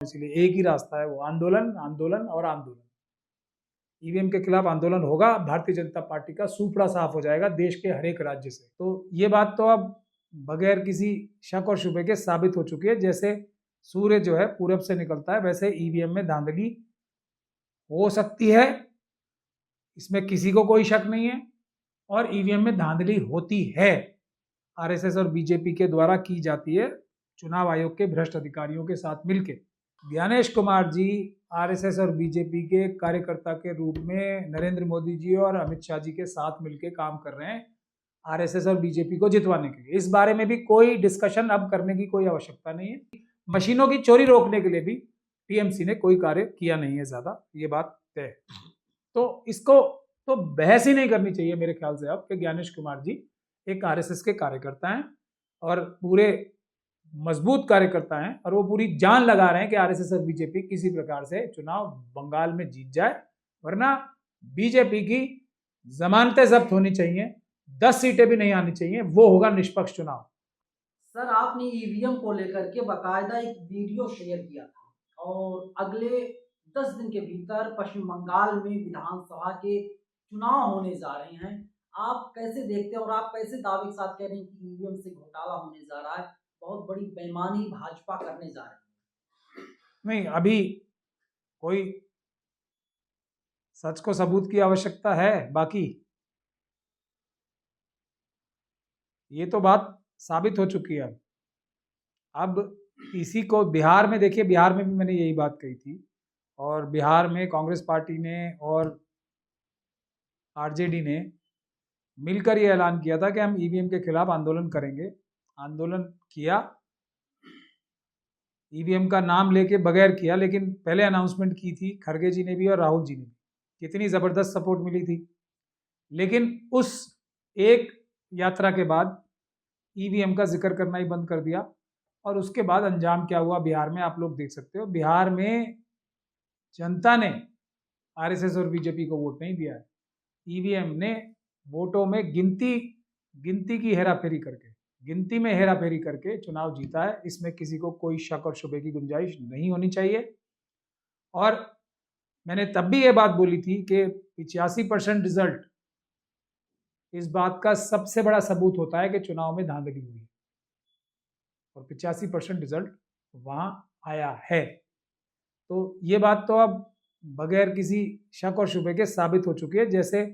इसलिए एक ही रास्ता है, वो आंदोलन, आंदोलन और आंदोलन। ईवीएम के खिलाफ आंदोलन होगा, भारतीय जनता पार्टी का सूपड़ा साफ हो जाएगा देश के हर एक राज्य से। तो ये बात तो अब बगैर किसी शक और शुबे के साबित हो चुकी है। जैसे सूर्य जो है पूरब से निकलता है, वैसे ईवीएम में धांधली हो सकती है, इसमें किसी को कोई शक नहीं है। और ईवीएम में धांधली होती है, आरएसएस और बीजेपी के द्वारा की जाती है, चुनाव आयोग के भ्रष्ट अधिकारियों के साथ मिलकर। ज्ञानेश कुमार जी आरएसएस और बीजेपी के कार्यकर्ता के रूप में नरेंद्र मोदी जी और अमित शाह जी के साथ मिलकर काम कर रहे हैं आरएसएस और बीजेपी को जितवाने के लिए। इस बारे में भी कोई डिस्कशन अब करने की कोई आवश्यकता नहीं है। मशीनों की चोरी रोकने के लिए भी टीएमसी ने कोई कार्य किया नहीं है ज्यादा, ये बात तय है। तो इसको तो बहस ही नहीं करनी चाहिए मेरे ख्याल से अब कि ज्ञानेश कुमार जी एक आरएसएस के कार्यकर्ता हैं और पूरे मजबूत कार्यकर्ता हैं, और वो पूरी जान लगा रहे हैं कि आरएसएस और बीजेपी किसी प्रकार से चुनाव बंगाल में जीत जाए, वरना बीजेपी की जमानतें जब्त होनी चाहिए, 10 सीटें भी नहीं आनी चाहिए, वो होगा निष्पक्ष चुनाव। सर, आपने ईवीएम को लेकर के बाकायदा एक वीडियो शेयर किया था और अगले 10 दिन के भीतर पश्चिम बंगाल में विधानसभा के चुनाव होने जा रहे हैं। आप कैसे देखते हैं और आप कैसे दावे के साथ कह रहे हैं कि ईवीएम से घोटाला होने जा रहा है, बहुत बड़ी बेईमानी भाजपा करने जा रही है? नहीं, अभी कोई सच को सबूत की आवश्यकता है, बाकी ये तो बात साबित हो चुकी है। अब इसी को बिहार में देखिए, बिहार में भी मैंने यही बात कही थी, और बिहार में कांग्रेस पार्टी ने और आरजेडी ने मिलकर ये ऐलान किया था कि हम ईवीएम के खिलाफ आंदोलन करेंगे। आंदोलन किया, ईवीएम का नाम लेके बगैर किया, लेकिन पहले अनाउंसमेंट की थी खड़गे जी ने भी और राहुल जी ने भी। कितनी जबरदस्त सपोर्ट मिली थी। लेकिन उस एक यात्रा के बाद ईवीएम का जिक्र करना ही बंद कर दिया, और उसके बाद अंजाम क्या हुआ बिहार में आप लोग देख सकते हो। बिहार में जनता ने आरएसएस और बीजेपी को वोट नहीं दिया है। ईवीएम ने वोटों में गिनती की हेराफेरी करके, गिनती में हेराफेरी करके चुनाव जीता है। इसमें किसी को कोई शक और शुबे की गुंजाइश नहीं होनी चाहिए। और मैंने तब भी ये बात बोली थी कि 85% रिजल्ट इस बात का सबसे बड़ा सबूत होता है कि चुनाव में धांधली हुई, और 85% रिजल्ट वहां आया है। तो ये बात तो अब बगैर किसी शक और शुबे के साबित हो चुकी है। जैसे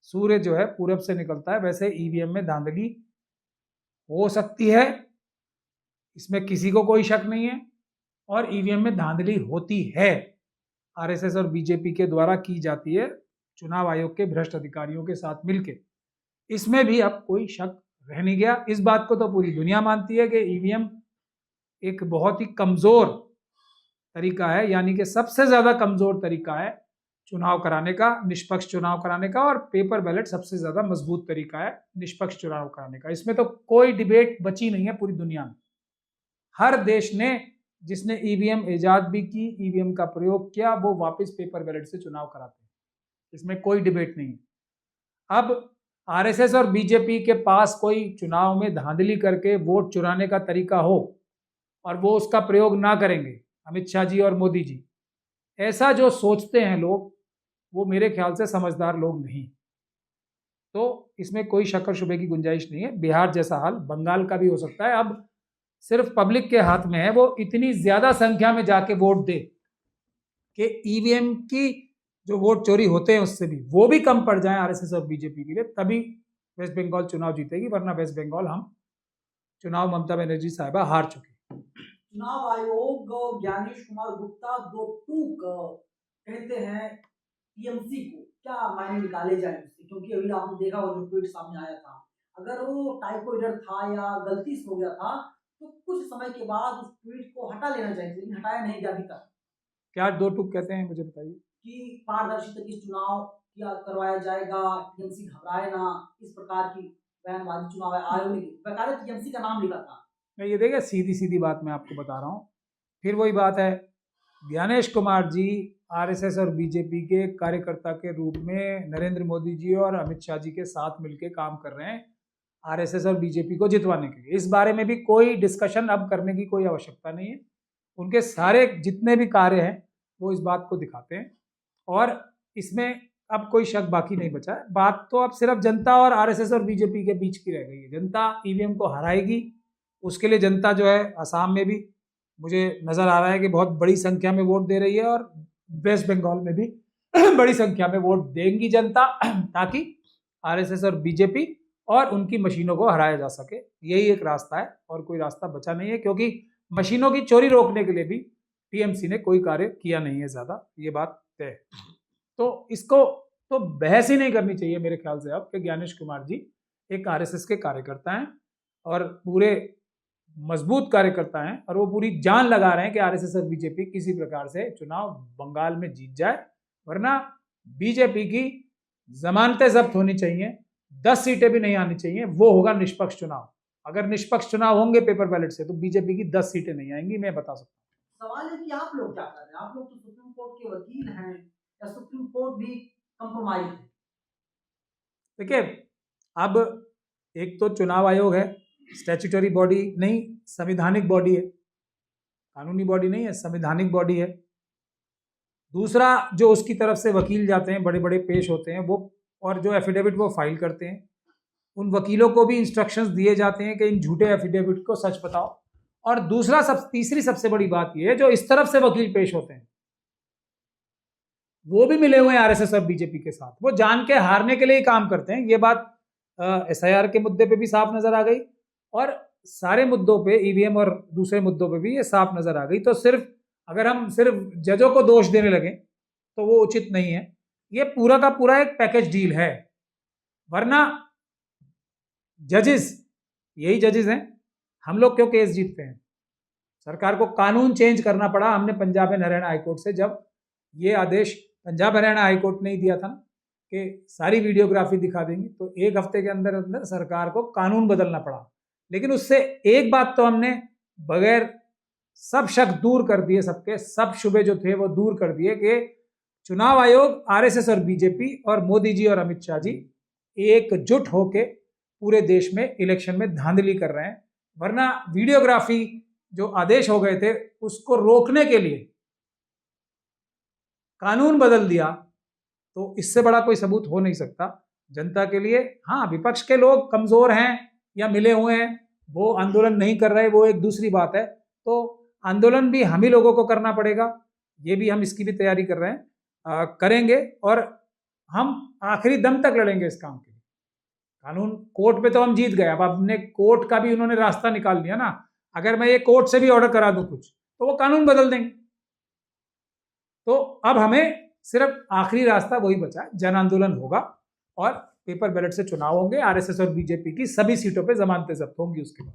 सूर्य जो है पूरब से निकलता है, वैसे ईवीएम में धांधली हो सकती है, इसमें किसी को कोई शक नहीं है। और ईवीएम में धांधली होती है, आरएसएस और बीजेपी के द्वारा की जाती है, चुनाव आयोग के भ्रष्ट अधिकारियों के साथ मिलकर। इसमें भी अब कोई शक रह नहीं गया। इस बात को तो पूरी दुनिया मानती है कि ईवीएम एक बहुत ही कमजोर तरीका है, यानी कि सबसे ज्यादा कमजोर तरीका है चुनाव कराने का, निष्पक्ष चुनाव कराने का। और पेपर बैलेट सबसे ज्यादा मजबूत तरीका है निष्पक्ष चुनाव कराने का। इसमें तो कोई डिबेट बची नहीं है पूरी दुनिया में। हर देश ने जिसने ईवीएम ईजाद भी की, ईवीएम का प्रयोग किया, वो वापस पेपर बैलेट से चुनाव कराते हैं। इसमें कोई डिबेट नहीं है। अब आरएसएस और बीजेपी के पास कोई चुनाव में धांधली करके वोट चुराने का तरीका हो और वो उसका प्रयोग ना करेंगे, अमित शाह जी और मोदी जी, ऐसा जो सोचते हैं लोग, वो मेरे ख्याल से समझदार लोग नहीं। तो इसमें कोई शक और शुबे की गुंजाइश नहीं है। बिहार जैसा हाल बंगाल का भी हो सकता है। अब सिर्फ पब्लिक के हाथ में है, वो इतनी ज्यादा संख्या में जाके वोट दे कि ईवीएम की जो वोट चोरी होते हैं उससे भी वो भी कम पड़ जाए आरएसएस और बीजेपी के लिए, तभी वेस्ट बंगाल चुनाव जीतेगी। वरना वेस्ट बंगाल हम चुनाव ममता बनर्जी साहिबा हार चुकी। चुनाव आयोग ज्ञानेश कुमार गुप्ता दो टूक कहते हैं टीएमसी को, क्या मायने निकाले जाए उससे? क्योंकि अभी आपने देखा वो जो ट्वीट सामने आया था, अगर वो टाइपो एरर था या गलती से हो गया था तो कुछ समय के बाद उस ट्वीट को हटा लेना चाहिए, लेकिन हटाया नहीं गया अभी तक। क्या दो टूक कहते हैं मुझे बताइए? कि पारदर्शी तरीके से चुनाव किया करवाया जाएगा, टीएमसी घबराए ना, इस प्रकार की बयानबाजी चुनाव आयोग ने बकायदा टीएमसी का नाम लिखा था। मैं ये देखिए, सीधी सीधी बात मैं आपको बता रहा हूँ, फिर वही बात है। ज्ञानेश कुमार जी आरएसएस और बीजेपी के कार्यकर्ता के रूप में नरेंद्र मोदी जी और अमित शाह जी के साथ मिलकर काम कर रहे हैं आरएसएस और बीजेपी को जितवाने के लिए। इस बारे में भी कोई डिस्कशन अब करने की कोई आवश्यकता नहीं है। उनके सारे जितने भी कार्य हैं वो इस बात को दिखाते हैं, और इसमें अब कोई शक बाकी नहीं बचा है। बात तो अब सिर्फ जनता और आरएसएस और बीजेपी के बीच की रह गई है। जनता ईवीएम को हराएगी, उसके लिए जनता जो है असम में भी मुझे नजर आ रहा है कि बहुत बड़ी संख्या में वोट दे रही है, और वेस्ट बंगाल में भी बड़ी संख्या में वोट देंगी जनता, ताकि आरएसएस और बीजेपी और उनकी मशीनों को हराया जा सके। यही एक रास्ता है, और कोई रास्ता बचा नहीं है, क्योंकि मशीनों की चोरी रोकने के लिए भी टीएमसी ने कोई कार्य किया नहीं है ज्यादा, ये बात तय है। तो इसको तो बहस ही नहीं करनी चाहिए मेरे ख्याल से अब, कि ज्ञानेश कुमार जी एक आरएसएस के कार्यकर्ता हैं और पूरे मजबूत कार्यकर्ता हैं, और वो पूरी जान लगा रहे हैं कि आरएसएस और बीजेपी किसी प्रकार से चुनाव बंगाल में जीत जाए, वरना बीजेपी की जमानतें जब्त होनी चाहिए, 10 सीटें भी नहीं आनी चाहिए, वो होगा निष्पक्ष चुनाव। अगर निष्पक्ष चुनाव होंगे पेपर बैलेट से तो बीजेपी की 10 सीटें नहीं आएंगी, मैं बता सकता हूँ। सवाल है कि आप लोग क्या कर रहे हैं? आप लोग तो सुप्रीम कोर्ट के वकील हैं, या सुप्रीम कोर्ट भी कंप्रोमाइज है? देखिए, अब एक तो चुनाव आयोग है, स्टैट्यूटरी बॉडी नहीं, संवैधानिक बॉडी है, कानूनी बॉडी नहीं है, संवैधानिक बॉडी है। दूसरा, जो उसकी तरफ से वकील जाते हैं, बड़े बड़े पेश होते हैं वो, और जो एफिडेविट वो फाइल करते हैं, उन वकीलों को भी इंस्ट्रक्शंस दिए जाते हैं कि इन झूठे एफिडेविट को सच बताओ। और दूसरा तीसरी सबसे बड़ी बात यह है, जो इस तरफ से वकील पेश होते हैं वो भी मिले हुए हैं आरएसएस और बीजेपी के साथ, वो जान के हारने के लिए ही काम करते हैं। ये बात एसआईआर के मुद्दे पे भी साफ नजर आ गई, और सारे मुद्दों पे, ईवीएम और दूसरे मुद्दों पे भी ये साफ नजर आ गई। तो सिर्फ अगर हम सिर्फ जजों को दोष देने लगे तो वो उचित नहीं है। ये पूरा का पूरा एक पैकेज डील है, वरना जजेस यही जजेस हैं। हम लोग क्यों केस जीतते हैं? सरकार को कानून चेंज करना पड़ा। हमने पंजाब एंड हरियाणा हाईकोर्ट से जब ये आदेश पंजाब हरियाणा हाईकोर्ट ने ही दिया था ना कि सारी वीडियोग्राफी दिखा देंगे, तो एक हफ्ते के अंदर अंदर सरकार को कानून बदलना पड़ा। लेकिन उससे एक बात तो हमने बगैर, सब शक दूर कर दिए, सबके सब शुबे जो थे वो दूर कर दिए कि चुनाव आयोग, आरएसएस और बीजेपी और मोदी जी और अमित शाह जी एकजुट होके पूरे देश में इलेक्शन में धांधली कर रहे हैं। वरना वीडियोग्राफी जो आदेश हो गए थे उसको रोकने के लिए कानून बदल दिया, तो इससे बड़ा कोई सबूत हो नहीं सकता जनता के लिए। हाँ, विपक्ष के लोग कमजोर हैं या मिले हुए हैं, वो आंदोलन नहीं कर रहे, वो एक दूसरी बात है। तो आंदोलन भी हम ही लोगों को करना पड़ेगा, ये भी हम इसकी भी तैयारी कर रहे हैं, करेंगे, और हम आखिरी दम तक लड़ेंगे इस काम के लिए। कानून, कोर्ट पे तो हम जीत गए, अब हमने कोर्ट का भी उन्होंने रास्ता निकाल लिया ना। अगर मैं ये कोर्ट से भी ऑर्डर करा दूं कुछ, तो वो कानून बदल देंगे। तो अब हमें सिर्फ आखिरी रास्ता वही बचा है, जन आंदोलन होगा और पेपर बैलेट से चुनाव होंगे। आरएसएस और बीजेपी की सभी सीटों पे जमानतें जब्त होंगी उसके बाद।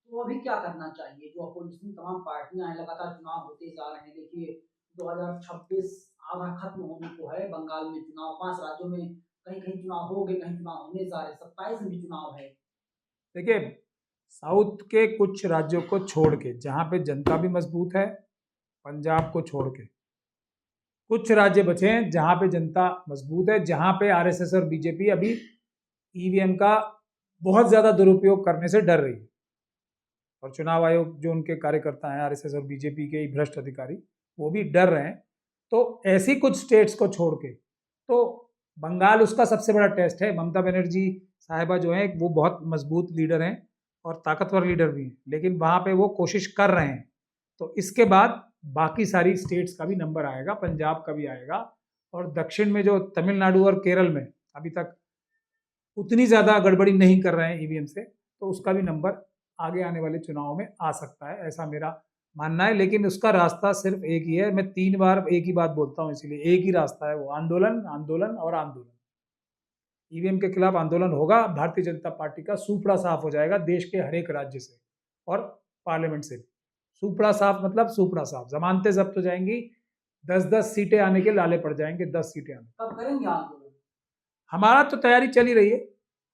तो अभी क्या करना चाहिए? जो अपोजिशन तमाम पार्टियां हैं, लगातार चुनाव होते जा रहे हैं। देखिए 2026 आधा खत्म होने को है, बंगाल में चुनाव, 5 राज्यों में कहीं कहीं चुनाव हो गए, कहीं चुनाव होने जा रहे, 27 में भी चुनाव है। देखिए, साउथ के कुछ राज्यों को छोड़ के, जहां पे जनता भी मजबूत है, पंजाब को छोड़ के कुछ राज्य बचे हैं जहां पे जनता मजबूत है, जहां पे आरएसएस और बीजेपी अभी ईवीएम का बहुत ज्यादा दुरुपयोग करने से डर रही है, और चुनाव आयोग जो उनके कार्यकर्ता हैं, आरएसएस और बीजेपी के भ्रष्ट अधिकारी, वो भी डर रहे हैं। तो ऐसी कुछ स्टेट्स को छोड़ के, तो बंगाल उसका सबसे बड़ा टेस्ट है। ममता बनर्जी साहिबा जो है वो बहुत मजबूत लीडर हैं और ताकतवर लीडर भी हैं, लेकिन वहां पे वो कोशिश कर रहे हैं। तो इसके बाद बाकी सारी स्टेट्स का भी नंबर आएगा, पंजाब का भी आएगा, और दक्षिण में जो तमिलनाडु और केरल में अभी तक उतनी ज्यादा गड़बड़ी नहीं कर रहे हैं ईवीएम से, तो उसका भी नंबर आगे आने वाले चुनाव में आ सकता है, ऐसा मेरा मानना है। लेकिन उसका रास्ता सिर्फ एक ही है, मैं 3 बार एक ही बात बोलता हूँ, इसीलिए एक ही रास्ता है, वो आंदोलन, आंदोलन और आंदोलन। ईवीएम के खिलाफ आंदोलन होगा, भारतीय जनता पार्टी का सूपड़ा साफ हो जाएगा देश के हर एक राज्य से और पार्लियामेंट से। सूपड़ा साफ मतलब सूपड़ा साफ, जमानतें जब्त हो जाएंगी, 10-10 सीटें आने के लाले पड़ जाएंगे, 10 सीटें आने। कब करेंगे आंदोलन? हमारा तो तैयारी चल ही रही है,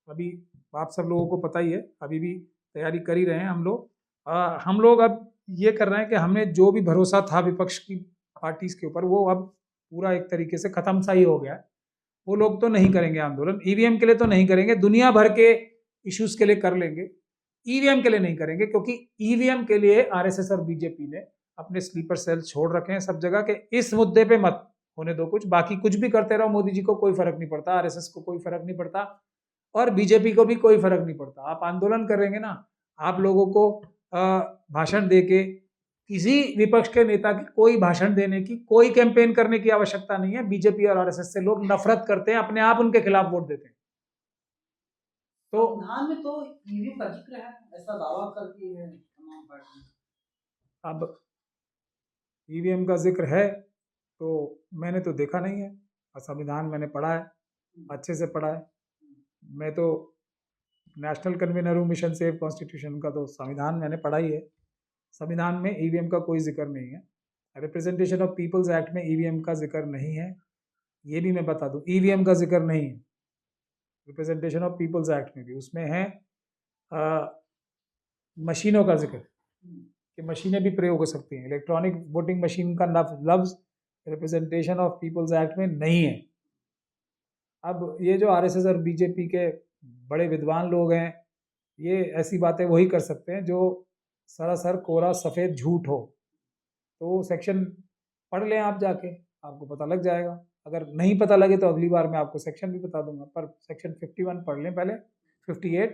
अभी आप सब लोगों को पता ही है, अभी भी तैयारी कर ही रहे हैं हम लोग। हम लोग अब ये कर रहे हैं कि हमें जो भी भरोसा था विपक्ष की पार्टीज के ऊपर, वो अब पूरा एक तरीके से खत्म सा ही हो गया है। वो लोग तो नहीं करेंगे आंदोलन, ईवीएम के लिए तो नहीं करेंगे, दुनिया भर के इश्यूज के लिए कर लेंगे, ईवीएम के लिए नहीं करेंगे, क्योंकि ईवीएम के लिए आरएसएस और बीजेपी ने अपने स्लीपर सेल छोड़ रखे हैं सब जगह के, इस मुद्दे पे मत होने दो कुछ, बाकी कुछ भी करते रहो, मोदी जी को कोई फर्क नहीं पड़ता, आरएसएस को कोई फर्क नहीं पड़ता, और बीजेपी को भी कोई फर्क नहीं पड़ता। आप आंदोलन करेंगे ना, आप लोगों को भाषण देके, किसी विपक्ष के नेता की कोई भाषण देने की, कोई कैंपेन करने की आवश्यकता नहीं है। बीजेपी और आरएसएस से लोग नफरत करते हैं, अपने आप उनके खिलाफ वोट देते हैं। तो संविधान में तो ईवीएम का जिक्र है, ऐसा दावा करती है तमाम पार्टियां। अब ईवीएम का जिक्र है तो मैंने तो देखा नहीं है, और संविधान मैंने पढ़ा है, अच्छे से पढ़ा है। मैं तो नेशनल कन्वीनर हूँ मिशन सेव कॉन्स्टिट्यूशन का, तो संविधान मैंने पढ़ा ही है। संविधान में ईवीएम का कोई जिक्र नहीं है। रिप्रेजेंटेशन ऑफ पीपल्स एक्ट में ईवीएम का जिक्र नहीं है, ये भी मैं बता दूं, ईवीएम का जिक्र नहीं है रिप्रेजेंटेशन ऑफ पीपल्स एक्ट में भी। उसमें है मशीनों का जिक्र, कि मशीनें भी प्रयोग हो सकती हैं। इलेक्ट्रॉनिक वोटिंग मशीन का लफ्ज रिप्रेजेंटेशन ऑफ पीपल्स एक्ट में नहीं है। अब ये जो आरएसएस और बीजेपी के बड़े विद्वान लोग हैं, ये ऐसी बातें वही कर सकते हैं जो सरासर कोरा सफ़ेद झूठ हो। तो सेक्शन पढ़ लें आप जाके, आपको पता लग जाएगा। अगर नहीं पता लगे तो अगली बार मैं आपको सेक्शन भी बता दूंगा, पर सेक्शन 51 पढ़ लें पहले, 58,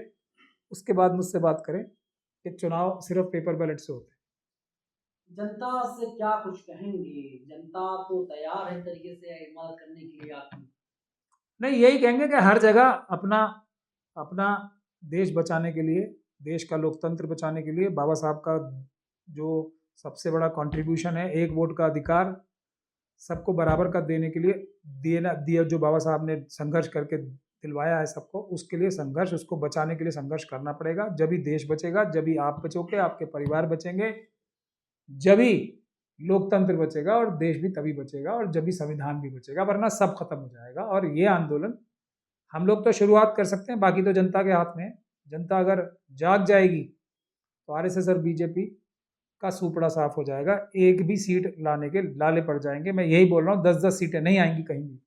उसके बाद मुझसे बात करें कि चुनाव सिर्फ पेपर बैलेट से होते हैं। जनता से क्या कुछ कहेंगे? जनता तो तैयार है तरीके से मदद करने के लिए आपकी। नहीं, यही कहेंगे कि हर जगह अपना अपना देश बचाने के लिए, देश का लोकतंत्र बचाने के लिए बाबा साहब का जो सबसे बड़ा कंट्रीब्यूशन है, एक वोट का अधिकार सबको बराबर का देने के लिए दिया, जो बाबा साहब ने संघर्ष करके दिलवाया है सबको, उसके लिए संघर्ष, उसको बचाने के लिए संघर्ष करना पड़ेगा। जब ही देश बचेगा, जब ही आप बचोगे, आपके परिवार बचेंगे, जब ही लोकतंत्र बचेगा, और देश भी तभी बचेगा, और जब भी संविधान भी बचेगा, वरना सब खत्म हो जाएगा। और ये आंदोलन हम लोग तो शुरुआत कर सकते हैं, बाकी तो जनता के हाथ में है। जनता अगर जाग जाएगी तो आरएसएस और बीजेपी का सूपड़ा साफ हो जाएगा, एक भी सीट लाने के लाले पड़ जाएंगे। मैं यही बोल रहा हूँ, 10-10 सीटें नहीं आएंगी कहीं भी।